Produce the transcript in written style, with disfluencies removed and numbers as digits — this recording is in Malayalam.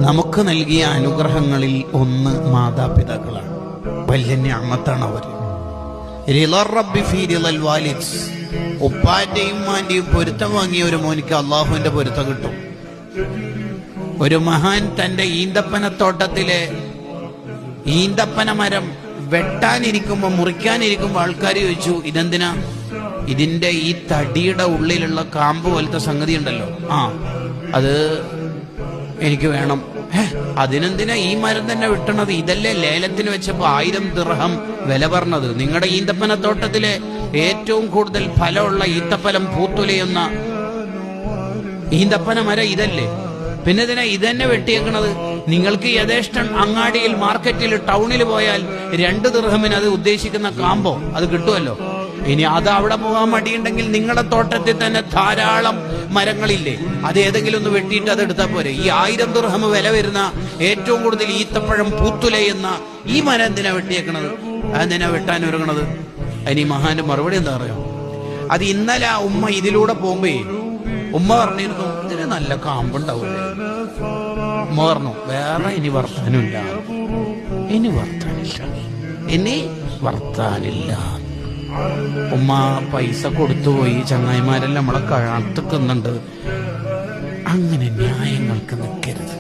നമുക്ക് നൽകിയ അനുഗ്രഹങ്ങളിൽ ഒന്ന് മാതാപിതാക്കളാണ്. വലിയ നിഅമത്താണ് അവർ. ഉപ്പാന്റെയും ഉമ്മാന്റെയും പൊരുത്തം വാങ്ങിയ ഒരു മോനിക്ക് അള്ളാഹുവിന്റെ പൊരുത്തം കിട്ടും. ഒരു മഹാൻ തന്റെ ഈന്തപ്പനത്തോട്ടത്തിലെ ഈന്തപ്പന മരം വെട്ടാനിരിക്കുമ്പോ മുറിക്കാനിരിക്കുമ്പോ ആൾക്കാർ ചോദിച്ചു, ഇതെന്തിനാ? ഇതിന്റെ ഈ തടിയുടെ ഉള്ളിലുള്ള കാമ്പ് പോലത്തെ സംഗതി ഉണ്ടല്ലോ, അത് എനിക്ക് വേണം. അതിനെന്തിനാ ഈ മരം തന്നെ വിട്ടണത്? ഇതല്ലേ ലേലത്തിന് വെച്ചപ്പോ 1000 ദിർഹം വില പറഞ്ഞത്. നിങ്ങളുടെ ഈന്തപ്പനത്തോട്ടത്തിലെ ഏറ്റവും കൂടുതൽ ഫലമുള്ള ഈത്തപ്പലം പൂത്തുലയുന്ന ഈന്തപ്പന മരം ഇതല്ലേ, പിന്നെ ഇതിനെ ഇതന്നെ വെട്ടിയേക്കണത്? നിങ്ങൾക്ക് യഥേഷ്ടം അങ്ങാടിയിൽ, മാർക്കറ്റിൽ, ടൗണിൽ പോയാൽ 2 ദിർഹമിന് അത് ഉദ്ദേശിക്കുന്ന കാമ്പോ അത് കിട്ടുമല്ലോ. ഇനി അത് അവിടെ പോകാൻ മടിയുണ്ടെങ്കിൽ നിങ്ങളുടെ തോട്ടത്തിൽ തന്നെ ധാരാളം മരങ്ങളില്ലേ, അത് ഏതെങ്കിലും ഒന്ന് വെട്ടിയിട്ട് അത് എടുത്താൽ പോരെ. ഈ 1000 ദിർഹം വില വരുന്ന ഏറ്റവും കൂടുതൽ ഈത്തപ്പഴം പൂത്തുലയുന്ന ഈ മരം എന്തിനാ വെട്ടിയേക്കണത്? അതെന്തിനാ വെട്ടാൻ ഒരുങ്ങണത്? അതിന് ഈ മഹാന്റെ മറുപടി എന്താ പറയാ? അത് ഇന്നലെ ആ ഉമ്മ ഇതിലൂടെ പോകുമ്പോ ഉമ്മ പറഞ്ഞിരുന്നു, ഇതിന് നല്ല കാമ്പുണ്ടാവൂലേ. ഉമ്മ പറഞ്ഞു, വേറെ ഇനി വർത്താനില്ല, ഇനി വർത്താനില്ല. ഉമ്മ പൈസ കൊടുത്തുപോയി, ചങ്ങായിമാരെല്ലാം നമ്മളെ കാത്തുക്കുന്നുണ്ട്. അങ്ങനെ ന്യായങ്ങൾക്ക് നിൽക്കരുത്.